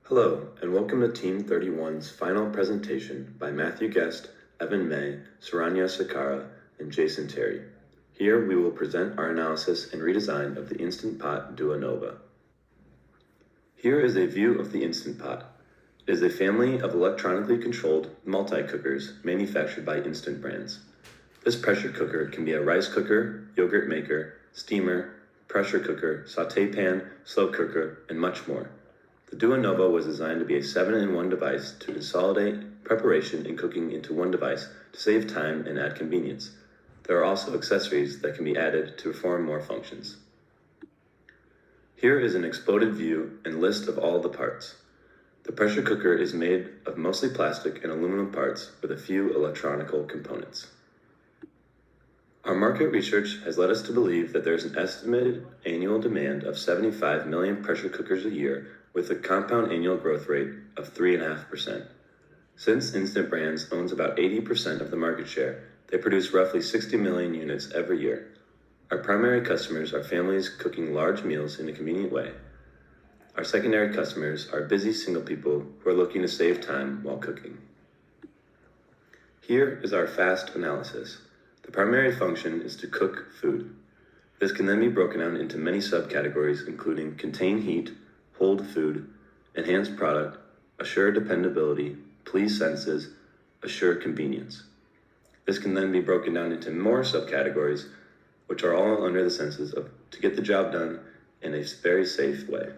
Hello, and welcome to Team 31's final presentation by Matthew Guest, Evan May, Saranya Sakara, and Jason Terry. Here we will present our analysis and redesign of the Instant Pot Duo Nova. Here is a view of the Instant Pot. It is a family of electronically controlled multi-cookers manufactured by Instant Brands. This pressure cooker can be a rice cooker, yogurt maker, steamer, pressure cooker, sauté pan, slow cooker, and much more. The Duo Nova was designed to be a 7-in-1 device to consolidate preparation and cooking into one device to save time and add convenience. There are also accessories that can be added to perform more functions. Here is an exploded view and list of all the parts. The pressure cooker is made of mostly plastic and aluminum parts with a few electronical components. Our market research has led us to believe that there is an estimated annual demand of 75 million pressure cookers a year with a compound annual growth rate of 3.5%. Since Instant Brands owns about 80% of the market share, they produce roughly 60 million units every year. Our primary customers are families cooking large meals in a convenient way. Our secondary customers are busy single people who are looking to save time while cooking. Here is our fast analysis. The primary function is to cook food. This can then be broken down into many subcategories, including contain heat, hold food, enhance product, assure dependability, please senses, assure convenience. This can then be broken down into more subcategories, which are all under the senses of to get the job done in a very safe way.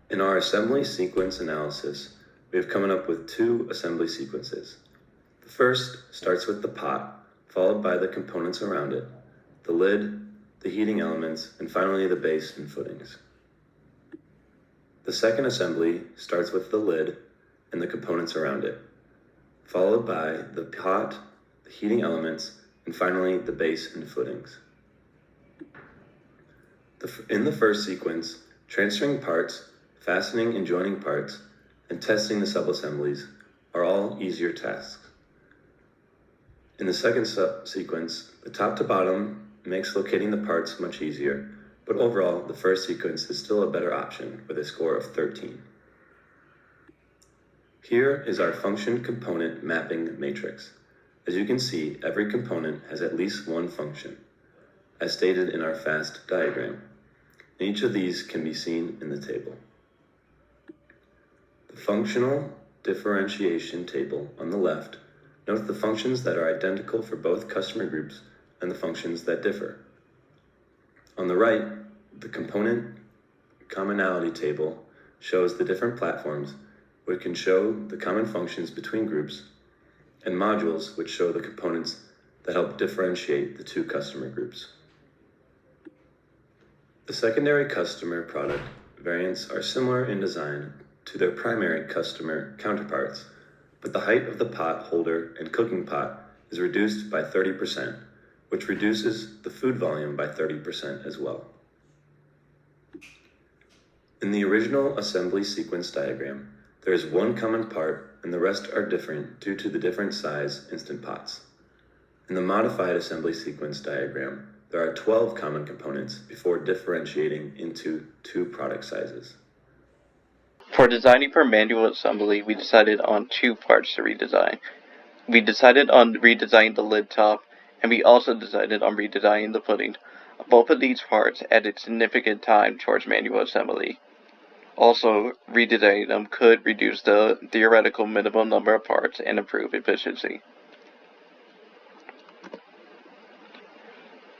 In our assembly sequence analysis, we have come up with two assembly sequences. The first starts with the pot, followed by the components around it, the lid, the heating elements, and finally the base and footings. The second assembly starts with the lid and the components around it, followed by the pot, the heating elements, and finally the base and footings. In the first sequence, transferring parts, fastening and joining parts, and testing the subassemblies are all easier tasks. In the second sequence, the top to bottom makes locating the parts much easier, but overall, the first sequence is still a better option with a score of 13. Here is our function component mapping matrix. As you can see, every component has at least one function, as stated in our FAST diagram. And each of these can be seen in the table. The functional differentiation table on the left notes the functions that are identical for both customer groups and the functions that differ. On the right, the component commonality table shows the different platforms, which can show the common functions between groups, and modules, which show the components that help differentiate the two customer groups. The secondary customer product variants are similar in design to their primary customer counterparts, but the height of the pot holder and cooking pot is reduced by 30%, which reduces the food volume by 30% as well. In the original assembly sequence diagram, there is one common part and the rest are different due to the different size Instant Pots. In the modified assembly sequence diagram, there are 12 common components before differentiating into two product sizes. For designing for manual assembly, we decided on two parts to redesign. We decided on redesigning the lid top, and we also decided on redesigning the footing. Both of these parts added significant time towards manual assembly. Also, redesigning them could reduce the theoretical minimum number of parts and improve efficiency.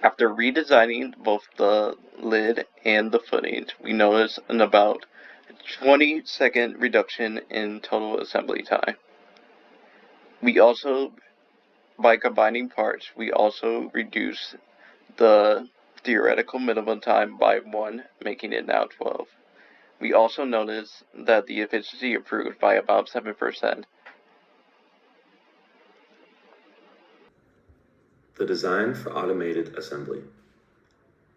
After redesigning both the lid and the footings, we noticed an about 20-second reduction in total assembly time. We also, by combining parts, we also reduced the theoretical minimum time by 1, making it now 12. We also noticed that the efficiency improved by about 7%. The design for automated assembly.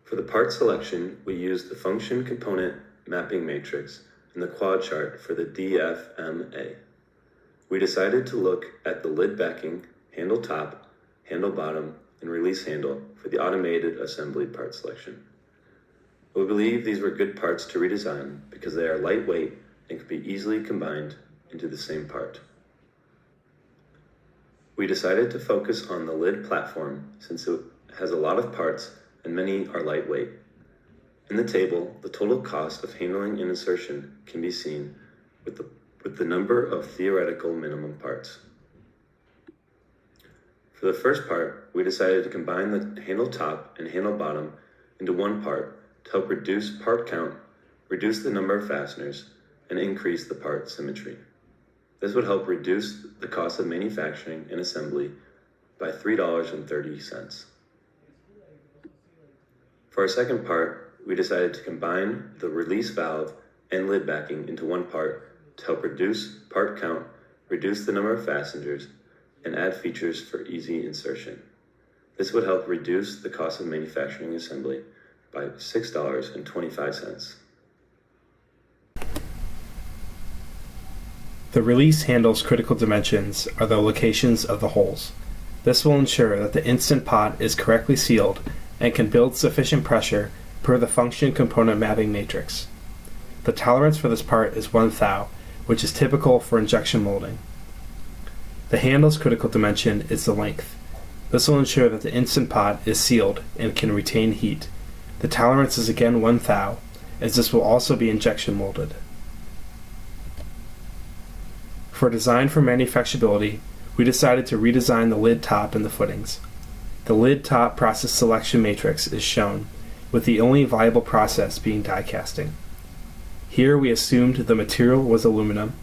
For the part selection, we used the function component mapping matrix and the quad chart for the DfM. We decided to look at the lid backing, handle top, handle bottom, and release handle for the automated assembly part selection. We believe these were good parts to redesign because they are lightweight and can be easily combined into the same part. We decided to focus on the lid platform since it has a lot of parts and many are lightweight. In the table, the total cost of handling an insertion can be seen with the number of theoretical minimum parts. For the first part, we decided to combine the handle top and handle bottom into one part to help reduce part count, reduce the number of fasteners, and increase the part symmetry. This would help reduce the cost of manufacturing and assembly by $3.30. For our second part, we decided to combine the release valve and lid backing into one part to help reduce part count, reduce the number of fasteners, and add features for easy insertion. This would help reduce the cost of manufacturing assembly by $6.25. The release handle's critical dimensions are the locations of the holes. This will ensure that the instant pot is correctly sealed and can build sufficient pressure per the function component mapping matrix. The tolerance for this part is 1 thou, which is typical for injection molding. The handle's critical dimension is the length. This will ensure that the instant pot is sealed and can retain heat. The tolerance is again 1 thou, as this will also be injection molded. For design for manufacturability, we decided to redesign the lid top and the footings. The lid top process selection matrix is shown, with the only viable process being die casting. Here we assumed the material was aluminum,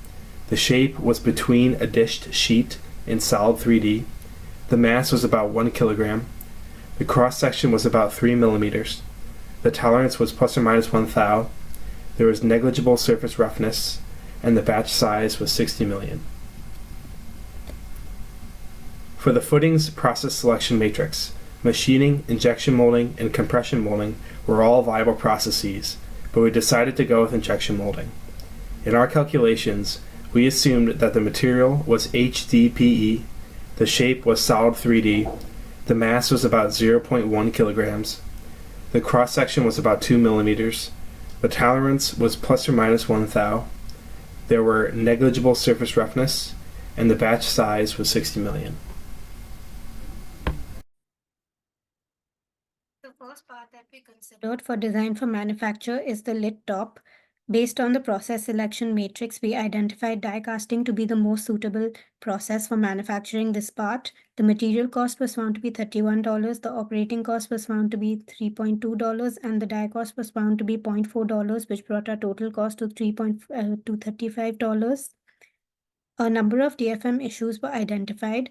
the shape was between a dished sheet in solid 3D, the mass was about 1 kilogram, the cross section was about 3 millimeters, the tolerance was plus or minus 1 thou, there was negligible surface roughness, and the batch size was 60 million. For the footings process selection matrix, machining, injection molding, and compression molding were all viable processes, but we decided to go with injection molding. In our calculations, we assumed that the material was HDPE, the shape was solid 3D, the mass was about 0.1 kilograms, the cross section was about 2 millimeters, the tolerance was plus or minus 1 thou, there were negligible surface roughness, and the batch size was 60 million. The first part that we considered for design for manufacture is the lid top. Based on the process selection matrix, we identified die casting to be the most suitable process for manufacturing this part. The material cost was found to be $31, the operating cost was found to be $3.2, and the die cost was found to be $0.4, which brought our total cost to $35. A number of DfM issues were identified.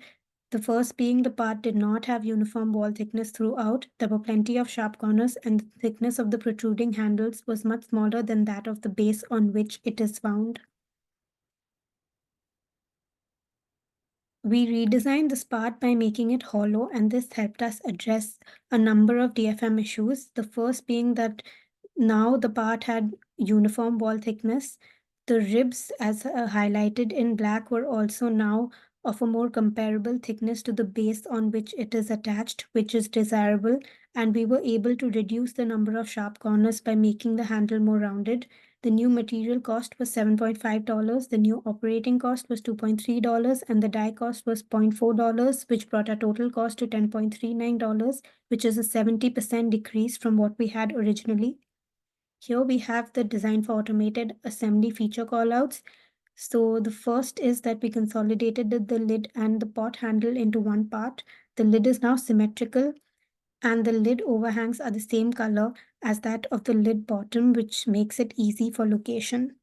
The first being the part did not have uniform wall thickness throughout. There were plenty of sharp corners, and the thickness of the protruding handles was much smaller than that of the base on which it is found. We redesigned this part by making it hollow, and this helped us address a number of DfM issues. The first being that now the part had uniform wall thickness. The ribs, as highlighted in black, were also now of a more comparable thickness to the base on which it is attached, which is desirable, and we were able to reduce the number of sharp corners by making the handle more rounded. The new material cost was $7.5, the new operating cost was $2.3, and the die cost was $0.4, which brought our total cost to $10.39, which is a 70% decrease from what we had originally. Here we have the design for automated assembly feature callouts. So the first is that we consolidated the lid and the pot handle into one part. The lid is now symmetrical, and the lid overhangs are the same color as that of the lid bottom, which makes it easy for location.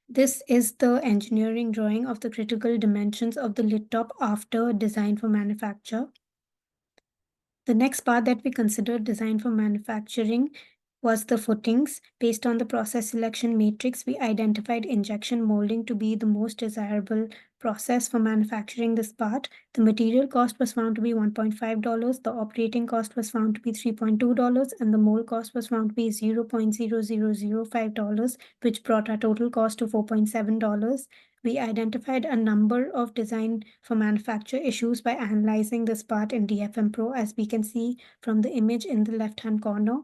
This is the engineering drawing of the critical dimensions of the lid top after design for manufacture. The next part that we considered design for manufacturing was the footings. Based on the process selection matrix, we identified injection molding to be the most desirable process for manufacturing this part. The material cost was found to be $1.5, the operating cost was found to be $3.2, and the mold cost was found to be $0.0005, which brought our total cost to $4.7. We identified a number of design for manufacture issues by analyzing this part in DfM Pro, as we can see from the image in the left-hand corner.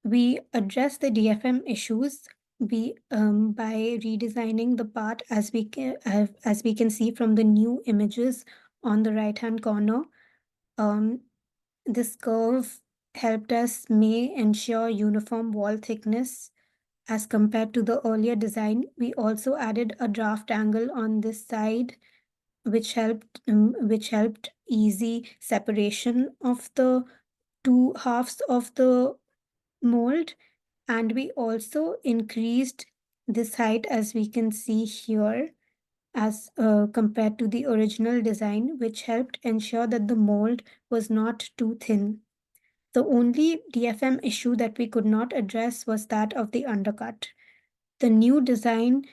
We address the DfM issues by redesigning the part as we can see from the new images on the right-hand corner. This curve helped us may ensure uniform wall thickness as compared to the earlier design. We also added a draft angle on this side, which helped easy separation of the two halves of the mold. And we also increased this height, as we can see here, as compared to the original design, which helped ensure that the mold was not too thin. The only DfM issue that we could not address was that of the undercut. The new design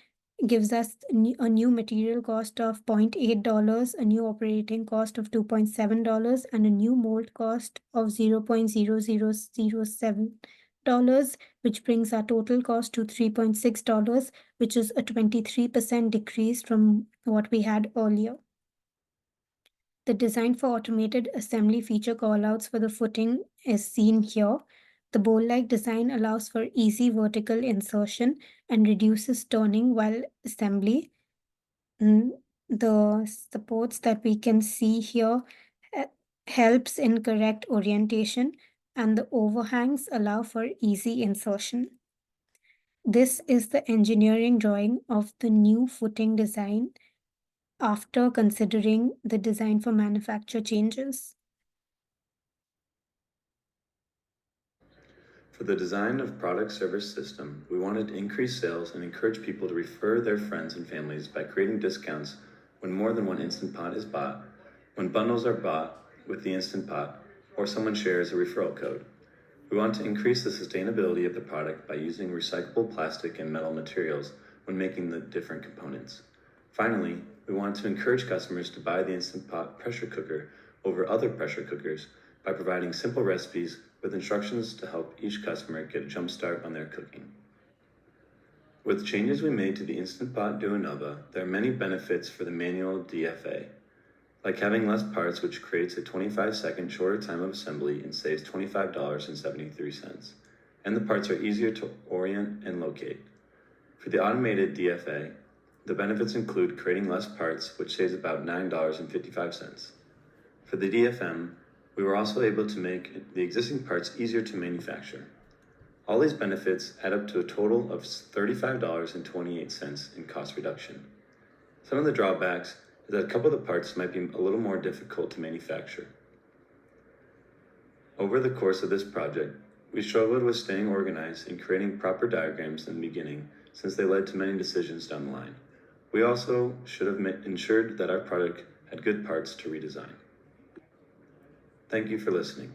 gives us a new material cost of $0.8, a new operating cost of $2.7, and a new mold cost of $0.0007, which brings our total cost to $3.6, which is a 23% decrease from what we had earlier. The design for automated assembly feature callouts for the footing is seen here. The bowl-like design allows for easy vertical insertion and reduces turning while assembly. The supports that we can see here helps in correct orientation, and the overhangs allow for easy insertion. This is the engineering drawing of the new footing design after considering the design for manufacture changes. For the design of product service system, we wanted to increase sales and encourage people to refer their friends and families by creating discounts when more than one Instant Pot is bought, when bundles are bought with the Instant Pot, or someone shares a referral code. We want to increase the sustainability of the product by using recyclable plastic and metal materials when making the different components. Finally, we want to encourage customers to buy the Instant Pot pressure cooker over other pressure cookers by providing simple recipes with instructions to help each customer get a jump start on their cooking. With changes we made to the Instant Pot Duo Nova, there are many benefits for the manual DFA, like having less parts, which creates a 25-second shorter time of assembly and saves $25.73, and the parts are easier to orient and locate. For the automated DFA, the benefits include creating less parts, which saves about $9.55. For the DfM, we were also able to make the existing parts easier to manufacture. All these benefits add up to a total of $35.28 in cost reduction. Some of the drawbacks is that a couple of the parts might be a little more difficult to manufacture. Over the course of this project, we struggled with staying organized and creating proper diagrams in the beginning, since they led to many decisions down the line. We also should have ensured that our product had good parts to redesign. Thank you for listening.